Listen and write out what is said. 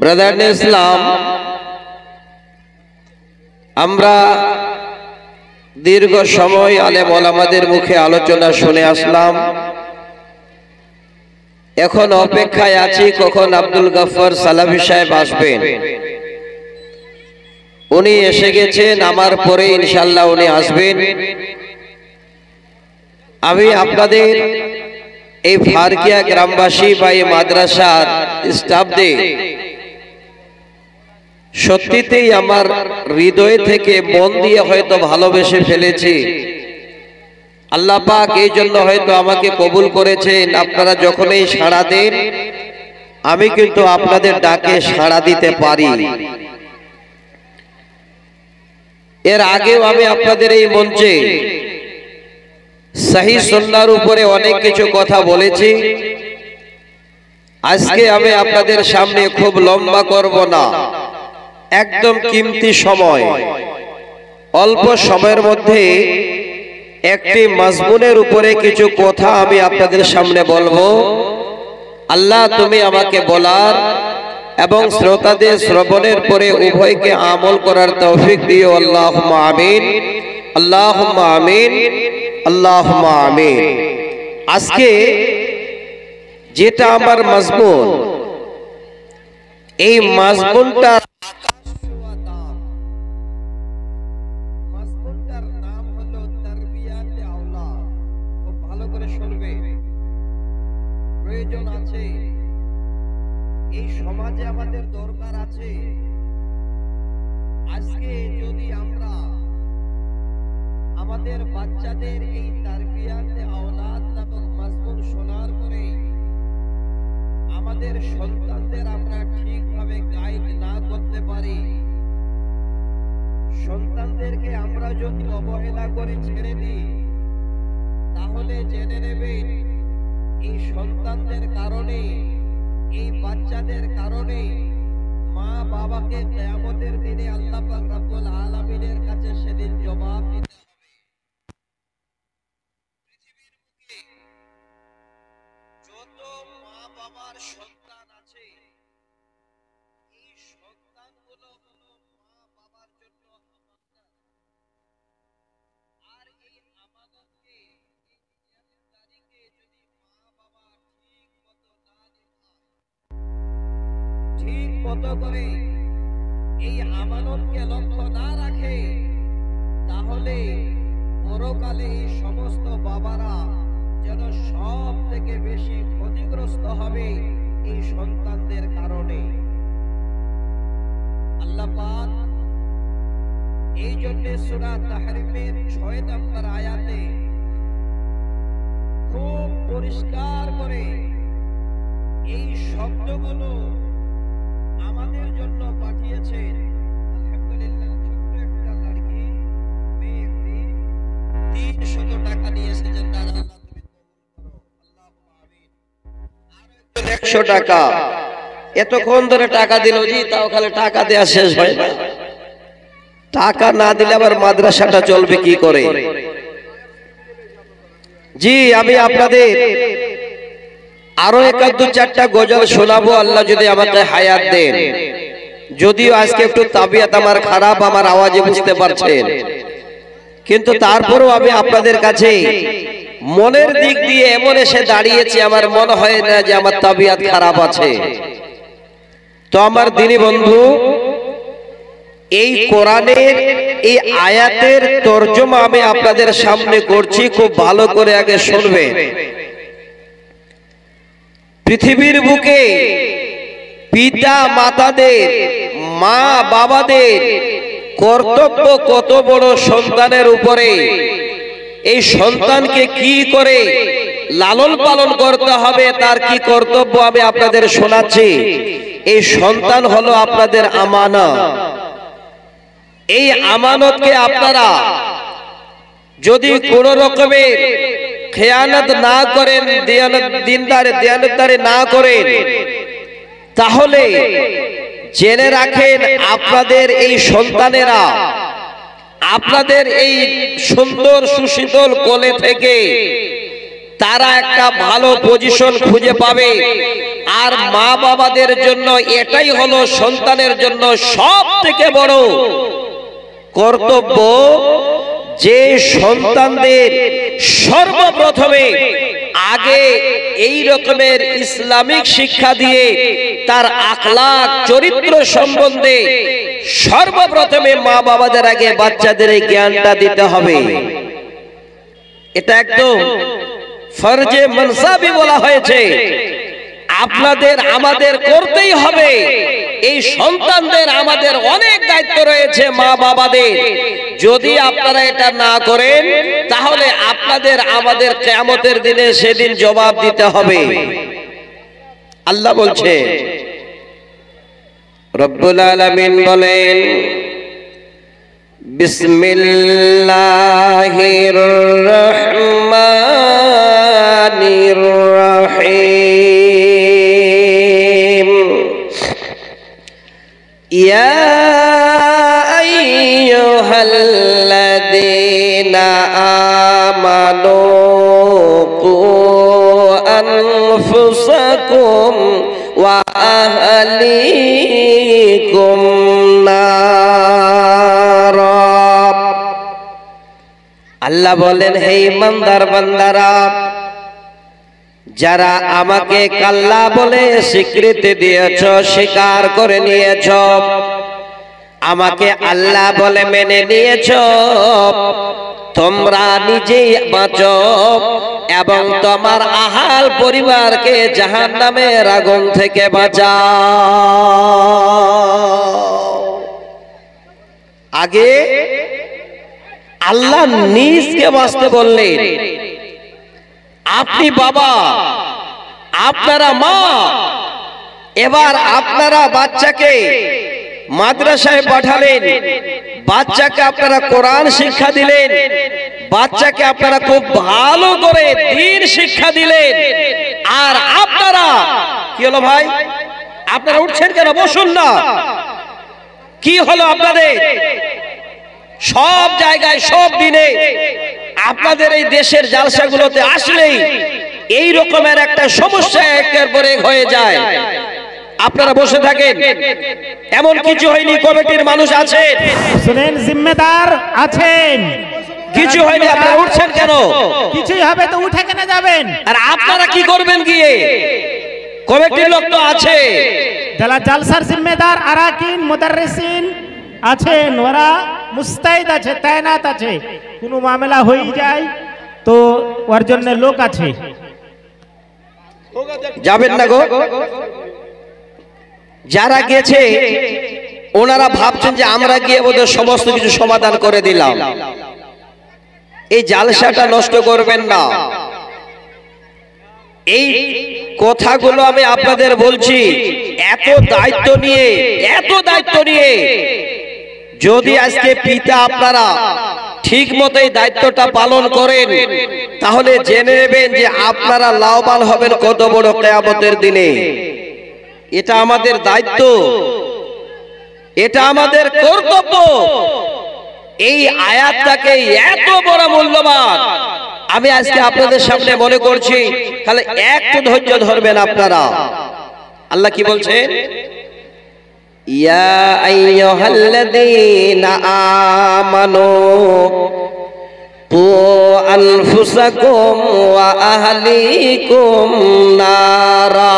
Brother ইসলাম, আমরা দীর্ঘ সময় আলেম ওলামাদের মুখে আলোচনা শুনে আসলাম। এখন অপেক্ষায় আছি কখন আব্দুল গফফার সালাফি সাহেব আসবেন। উনি এসে গেছেন, আমার পরে ইনশাআল্লাহ উনি আসবেন। আমি আপনাদের এই ফারকিয়া গ্রামবাসী বা এই মাদ্রাসার স্টাফদের সত্যিতেই আমার হৃদয় থেকে মন দিয়ে হয়তো ভালোবেসে ফেলেছি। আল্লাহ পাক এই জন্য হয়তো আমাকে কবুল করেছেন। আপনারা যখনই সাড়া দেন আমি কিন্তু আপনাদের ডাকে সাড়া দিতে পারি। এর আগেও আমি আপনাদের এই মঞ্চে সহিহ সুন্নাহর উপরে অনেক কিছু কথা বলেছি। আজকে আমি আপনাদের সামনে খুব লম্বা করব না, একদম কিমতি সময়, অল্প সময়ের মধ্যে একটি মাজমুনের উপরে কিছু কথা আমি আপনাদের সামনে বলবো। আল্লাহ তুমি আমাকে বলার এবং শ্রোতাদের শ্রবণের পরে উভয়কে আমল করার তৌফিক দিও। আল্লাহুম্মা আমিন, আল্লাহুম্মা আমিন, আল্লাহুম্মা আমিন। আজকে যেটা আমার মাজমুন, এই মাজমুনটা প্রয়োজন আছে, এই সমাজে আমাদের দরকার আছে। আজকে যদি আমরা আমাদের বাচ্চাদের এই তারবিয়াতে আওলাদ নামক মাজমুন শোনার পরে আমাদের সন্তানদের আমরা ঠিকভাবে গাইড না করতে পারি, সন্তানদেরকে আমরা যদি অবহেলা করে ছেড়ে দিই, তাহলে জেনে নেবেন এই সন্তানদের কারণে, এই বাচ্চাদের কারণে মা বাবাকে কিয়ামতের দিনে আল্লাহ পাক রব্বুল আলামিনের কাছে সেদিন জবাব দিতে হবে। পৃথিবীর বুকে যত মা বাবার সন্তান আছে, এই সন্তানগুলো হলো মা বাবার জন্য আমানত। আর এই আমানতকে, এই জিম্মেদারিকে যদি মা বাবা ঠিক মতো না নিভায়, ঠিক মতো করে এই আমানতকে লক্ষ্য না রাখে, তাহলে পরকালে এই সমস্ত বাবারা যেন সব থেকে বেশি ক্ষতিগ্রস্ত হবে এই সন্তানদের কারণে। আল্লাহ পাক এই জন্য সূরা তাহরিমের 6 নম্বর আয়াতে খুব পরিষ্কার করে এই শব্দগুলো আমাদের জন্য পাঠিয়েছেন। আলহামদুলিল্লাহ, ছোট্ট একটা লড়কি মেয়েটি 300 টাকা নিয়ে এসেছেন। দাদা আল্লাহ তুমি কবুল করো, আল্লাহুম্মা আমিন। আর একজন 100 টাকা, এতক্ষণ ধরে টাকা দিল জি, তাও খালি টাকা দেয়া শেষ হয় না। টাকা না দিলে আবার মাদ্রাসাটা চলবে কি করে? জি, আমি আপনাদের আরো 1-2-4টা গজল শোনাবো, আল্লাহ যদি আমাকে হায়াত দেন। যদিও আজকে একটু তাবিয়াত আমার খারাপ, আমার আওয়াজে বুঝতে পারছেন, কিন্তু তারপরেও আমি আপনাদের কাছে মনের দিক দিয়ে এমন এসে দাঁড়িয়েছি, আমার মনে হয় না যে আমার তাবিয়াত খারাপ আছে। তো আমার দিনী বন্ধু, এই কোরআনের এই আয়াতের তরজমা আমি আপনাদের সামনে করছি, খুব ভালো করে আগে শুনবেন। পৃথিবীর বুকে পিতা মাতাদের, মা বাবাদের কর্তব্য কত বড় সন্তানের উপরে। এই সন্তানকে কি করে লালন পালন করতে হবে, তার কি কর্তব্য আমি আপনাদের শোনাচ্ছি। এই সন্তান হলো আপনাদের আমানত। এই আমানতকে আপনারা যদি কোন রকমের খেয়ানত না করেন, দিনদারি না করেন, তাহলে জেনে রাখেন আপনাদের এই সন্তানেরা আপনাদের এই সুন্দর সুশীতল কোলে থেকে তারা একটা ভালো পজিশন খুঁজে পাবে। আর মা বাবাদের জন্য এটাই হলো সন্তানের জন্য সবথেকে বড় কর্তব্য, যে সন্তানদের সর্বপ্রথমে আগে এই রকমের ইসলামিক শিক্ষা দিয়ে তার আখলাক চরিত্র সম্বন্ধে সর্বপ্রথমে মা বাবাদের আগে বাচ্চাদের এই জ্ঞানটা দিতে হবে। এটা একদম ফরজে মনসাবি বলা হয়েছে। আপনাদের আমাদের করতেই হবে। এই সন্তানদের আমাদের অনেক দায়িত্ব রয়েছে মা বাবাদের। যদি আপনারা এটা না করেন তাহলে আপনাদের আমাদের কিয়ামতের দিনে সেদিন জবাব দিতে হবে। আল্লাহ বলছে, রব্বুল আলামিন বলেন, বিসমিল্লাহির রহমানির রহিম। ইয়া আইয়ুহাল্লাযীনা আমানু কু আনফুসাকুম ওয়া আহলিকুম নারা। আল্লাহ বলেন, হে ইমানদার বান্দারা, যারা আমাকে আল্লাহ বলে স্বীকৃতি দিয়েছ, স্বীকার করে নিয়েছ, আমাকে আল্লাহ বলে মেনে নিয়েছ, তোমরা নিজেই বাঁচো এবং তোমার আহাল পরিবারকে জাহান্নামের আগুন থেকে বাঁচাও। আগে আল্লাহ নিজকে বাঁচতে বললেন। আপনি বাবা, আপনারা মা, এবার আপনারা বাচ্চাকে মাদ্রাসায় পাঠালেন, বাচ্চাকে আপনারা কোরআন শিক্ষা দিলেন, বাচ্চাকে আপনারা খুব ভালো করে দ্বীন শিক্ষা দিলেন। আর আপনারা কি হলো ভাই? আপনারা উঠছেন কেন? বসুন না। কি হলো আপনাদের? সব জায়গায় সব দিনে আপনাদের এই দেশের জালসাগুলোতে আসলেই এই রকমের একটা সমস্যা একের পর এক হয়ে যায়। আপনারা বসে থাকেন, এমন কিছু হয়নি। কমিটির মানুষ আছেন, শুনেন, জিম্মেদার আছেন, কিছু হয়নি। আপনারা উঠছেন কেন? কিছুই হবে তো উঠে কেন যাবেন? আর আপনারা কি করবেন গিয়ে? কমিটির লোক তো আছে, যারা জালসার জিম্মেদার আরাকিন মুদাররিসিন আছেন, ওরা মুস্তাইদ আছে, তায়নাত আছে। কোনো মামলা হয়ে যায় তো ওর জন্য লোক আছে। যাবেন না গো। যারা গেছে ওনারা ভাবছেন যে আমরা গিয়ে ওদের সমস্ত কিছু সমাধান করে দিলাম। এই জালসাটা নষ্ট করবেন না। এই কথাগুলো আমি আপনাদের বলছি এত দায়িত্ব নিয়ে যদি আজকে পিতা আপনারা ঠিক মতোই দায়িত্বটা পালন করেন, তাহলে জেনে নেবেন যে আপনারা লাভবান হবেন কত বড় কিয়ামতের দিনে। এটা আমাদের দায়িত্ব, এটা আমাদের কর্তব্য। এই আয়াতটাকে এত বড় মূল্যবান আমি আজকে আপনাদের সামনে মনে করছি। তাহলে একটু ধৈর্য ধরবেন আপনারা। আল্লাহ কি বলছেন? ইয়া আইয়ুহাল্লাযীনা আমানু কু আনফুসাকুম ওয়া আহলিকুম নারা।